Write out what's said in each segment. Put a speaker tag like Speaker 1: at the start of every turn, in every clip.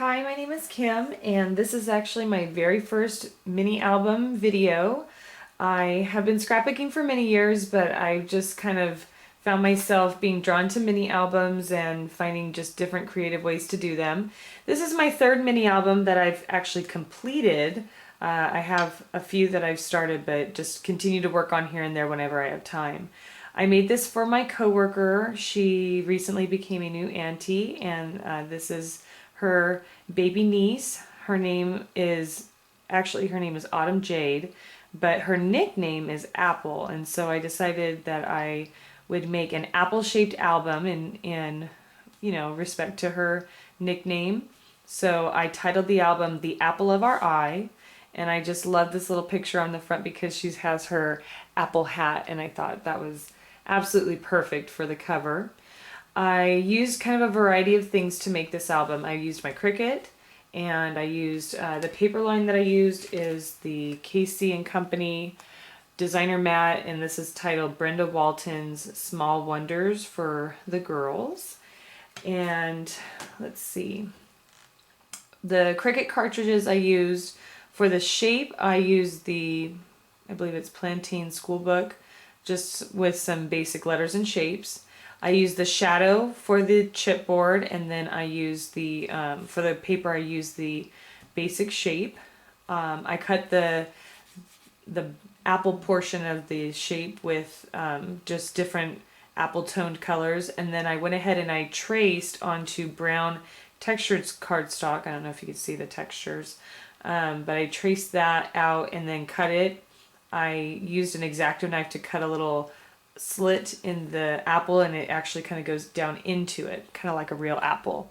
Speaker 1: Hi, my name is Kim, and this is actually my very first mini album video. I have been scrapbooking for many years, but I just kind of found myself being drawn to mini albums and finding just different creative ways to do them. This is my third mini album that I've actually completed. I have a few that I've started, but just continue to work on here and there whenever I have time. I made this for my coworker. She recently became a new auntie, and this is her baby niece. Her name is Autumn Jade, but her nickname is Apple, and so I decided that I would make an apple-shaped album in respect to her nickname. So I titled the album The Apple of Our Eye, and I just love this little picture on the front because she has her apple hat, and I thought that was absolutely perfect for the cover. I used kind of a variety of things to make this album. I used my Cricut, and I used the paper line that I used is the Casey and Company designer mat, and this is titled Brenda Walton's Small Wonders for the Girls. And let's see, the Cricut cartridges I used for the shape, I used I believe it's Plantain Schoolbook, just with some basic letters and shapes. I used the shadow for the chipboard, and then I used for the paper I used the basic shape. I cut the apple portion of the shape with just different apple toned colors, and then I went ahead and I traced onto brown textured cardstock. I don't know if you can see the textures, but I traced that out and then cut it. I used an X-Acto knife to cut a little slit in the apple, and it actually kind of goes down into it, kind of like a real apple.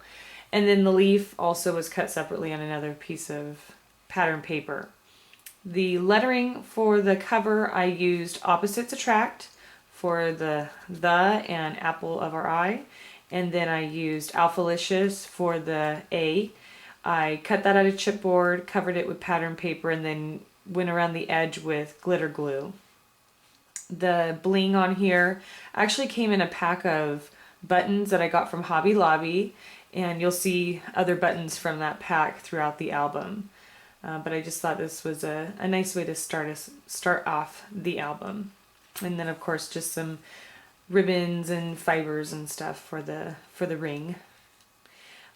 Speaker 1: And then the leaf also was cut separately on another piece of pattern paper. The lettering for the cover, I used Opposites Attract for the and Apple of Our Eye, and then I used Alphalicious for the A. I cut that out of chipboard, covered it with pattern paper, and then went around the edge with glitter glue. The bling on here actually came in a pack of buttons that I got from Hobby Lobby, and you'll see other buttons from that pack throughout the album. But I just thought this was a nice way to start off the album. And then of course just some ribbons and fibers and stuff for the ring.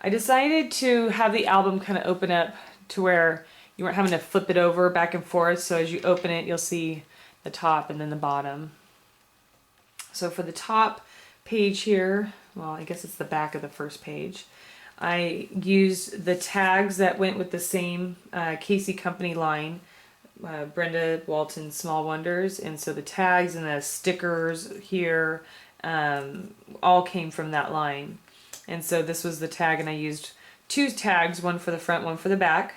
Speaker 1: I decided to have the album kind of open up to where you weren't having to flip it over back and forth, so as you open it you'll see the top and then the bottom. So for the top page here, well, I guess it's the back of the first page, I used the tags that went with the same Casey Company line, Brenda Walton Small Wonders, and so the tags and the stickers here all came from that line. And so this was the tag, and I used two tags, one for the front, one for the back.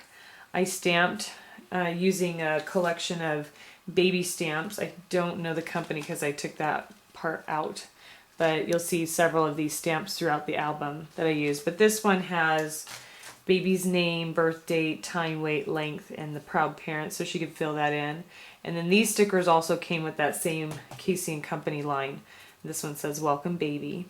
Speaker 1: I stamped using a collection of baby stamps. I don't know the company because I took that part out, but you'll see several of these stamps throughout the album that I use. But this one has baby's name, birth date, time, weight, length, and the proud parent, so she could fill that in. And then these stickers also came with that same Casey and Company line. This one says welcome baby.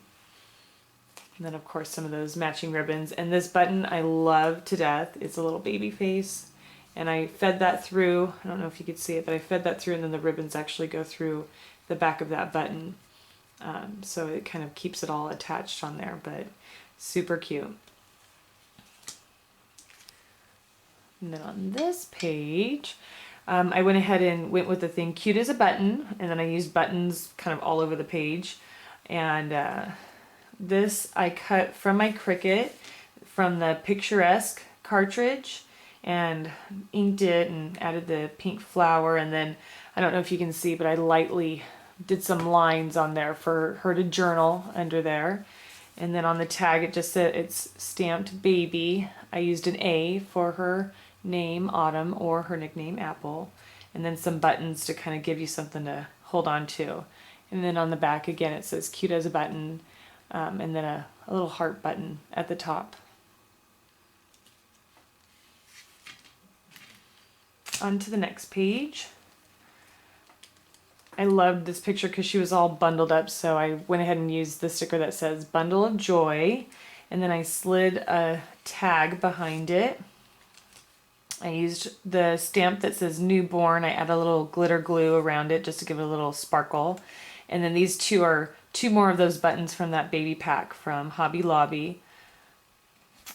Speaker 1: And then of course some of those matching ribbons. And this button I love to death. It's a little baby face. And I fed that through, I don't know if you could see it, but I fed that through, and then the ribbons actually go through the back of that button. So it kind of keeps it all attached on there, but super cute. And then on this page, I went ahead and went with the thing cute as a button, and then I used buttons kind of all over the page. And this I cut from my Cricut from the Picturesque cartridge, and inked it and added the pink flower, and then I don't know if you can see, but I lightly did some lines on there for her to journal under there. And then on the tag it just said it's stamped baby. I used an A for her name Autumn, or her nickname Apple, and then some buttons to kind of give you something to hold on to. And then on the back again it says cute as a button, and then a little heart button at the top. On to the next page. I loved this picture because she was all bundled up, so I went ahead and used the sticker that says Bundle of Joy, and then I slid a tag behind it. I used the stamp that says newborn. I add a little glitter glue around it just to give it a little sparkle. And then these two are two more of those buttons from that baby pack from Hobby Lobby.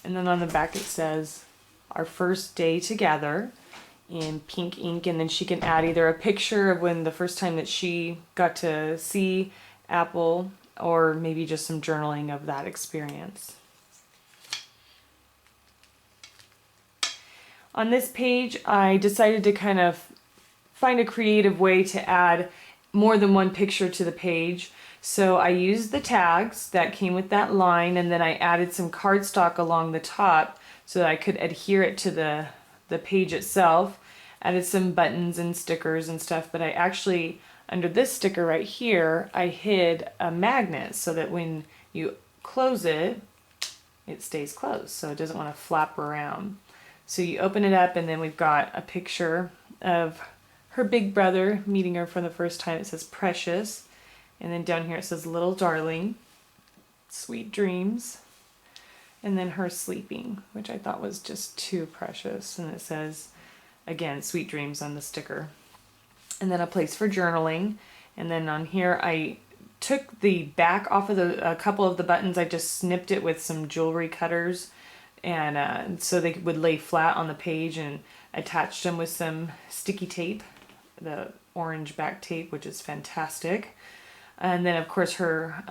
Speaker 1: And then on the back it says our first day together in pink ink, and then she can add either a picture of when the first time that she got to see Apple, or maybe just some journaling of that experience. On this page, I decided to kind of find a creative way to add more than one picture to the page. So I used the tags that came with that line, and then I added some cardstock along the top so that I could adhere it to the page itself. Added some buttons and stickers and stuff, but I actually, under this sticker right here, I hid a magnet so that when you close it, it stays closed, so it doesn't want to flap around. So you open it up, and then we've got a picture of her big brother meeting her for the first time. It says Precious. And then down here it says Little Darling, Sweet Dreams. And then her sleeping, which I thought was just too precious. And it says, again, Sweet Dreams on the sticker. And then a place for journaling. And then on here I took the back off of a couple of the buttons. I just snipped it with some jewelry cutters, and so they would lay flat on the page, and attached them with some sticky tape, the orange back tape, which is fantastic. And then of course her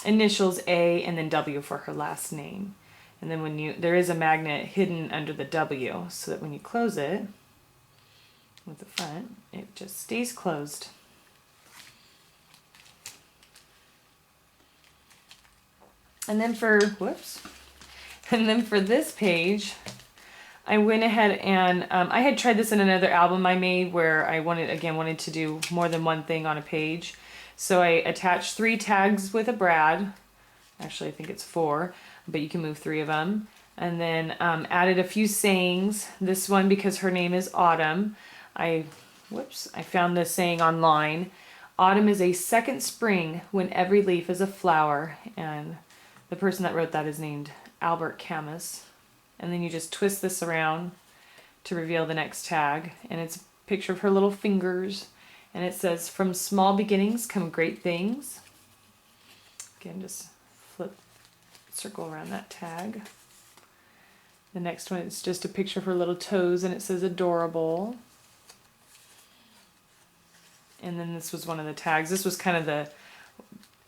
Speaker 1: initials A and then W for her last name. And then when there is a magnet hidden under the W, so that when you close it with the front, it just stays closed. And then for this page, I went ahead and I had tried this in another album I made where I wanted to do more than one thing on a page. So I attached 3 tags with a brad. Actually, I think it's 4, but you can move 3 of them. And then added a few sayings. This one, because her name is Autumn, I found this saying online. Autumn is a second spring when every leaf is a flower. And the person that wrote that is named Albert Camus. And then you just twist this around to reveal the next tag. And it's a picture of her little fingers. And it says, from small beginnings come great things. Again, just circle around that tag. The next one is just a picture of her little toes, and it says adorable. And then this was one of the tags. This was kind of the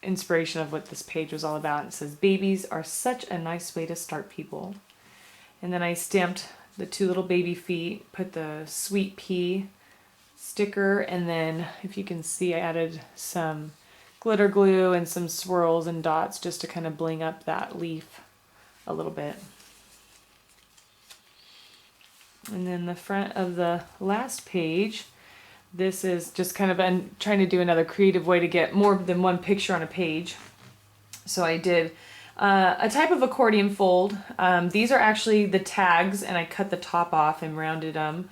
Speaker 1: inspiration of what this page was all about. It says, babies are such a nice way to start people. And then I stamped the 2 little baby feet, put the sweet pea sticker, and then if you can see, I added some glitter glue and some swirls and dots just to kind of bling up that leaf a little bit. And then the front of the last page, this is just kind of trying to do another creative way to get more than one picture on a page. So I did a type of accordion fold. These are actually the tags, and I cut the top off and rounded them.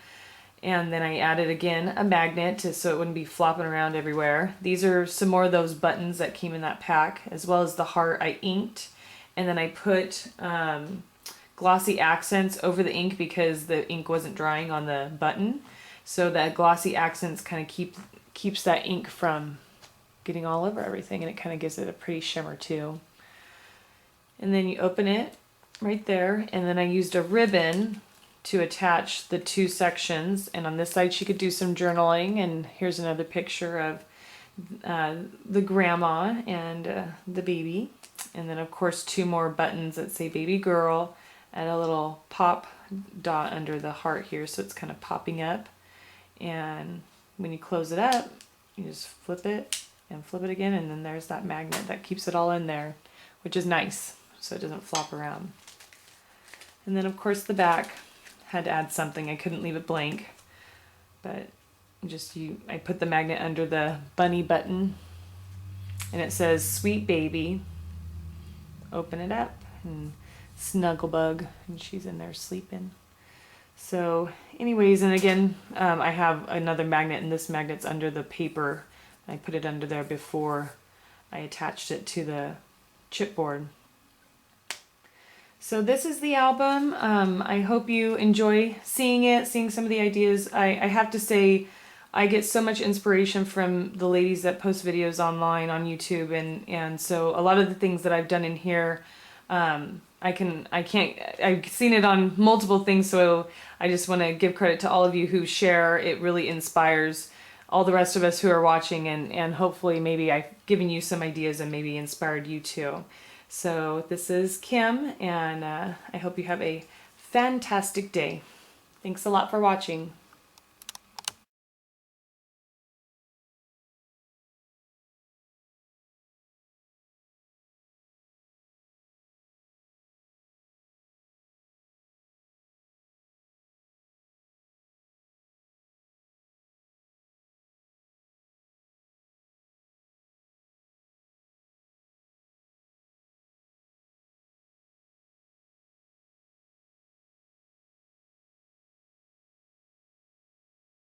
Speaker 1: And then I added again a magnet so it wouldn't be flopping around everywhere. These are some more of those buttons that came in that pack, as well as the heart I inked. And then I put glossy accents over the ink because the ink wasn't drying on the button. So that glossy accents kind of keeps that ink from getting all over everything, and it kind of gives it a pretty shimmer too. And then you open it right there, and then I used a ribbon to attach the 2 sections, and on this side she could do some journaling, and here's another picture of the grandma and the baby, and then of course 2 more buttons that say baby girl and a little pop dot under the heart here, so it's kind of popping up. And when you close it up, you just flip it and flip it again, and then there's that magnet that keeps it all in there, which is nice, so it doesn't flop around. And then of course the back had to add something. I couldn't leave it blank, but I put the magnet under the bunny button, and it says sweet baby. Open it up, and Snugglebug, and she's in there sleeping. So anyways, and again, I have another magnet, and this magnet's under the paper. I put it under there before I attached it to the chipboard. So this is the album. I hope you enjoy seeing it, seeing some of the ideas. I have to say, I get so much inspiration from the ladies that post videos online on YouTube, and so a lot of the things that I've done in here, I've seen it on multiple things, so I just want to give credit to all of you who share. It really inspires all the rest of us who are watching, and hopefully maybe I've given you some ideas and maybe inspired you too. So this is Kim, and I hope you have a fantastic day. Thanks a lot for watching.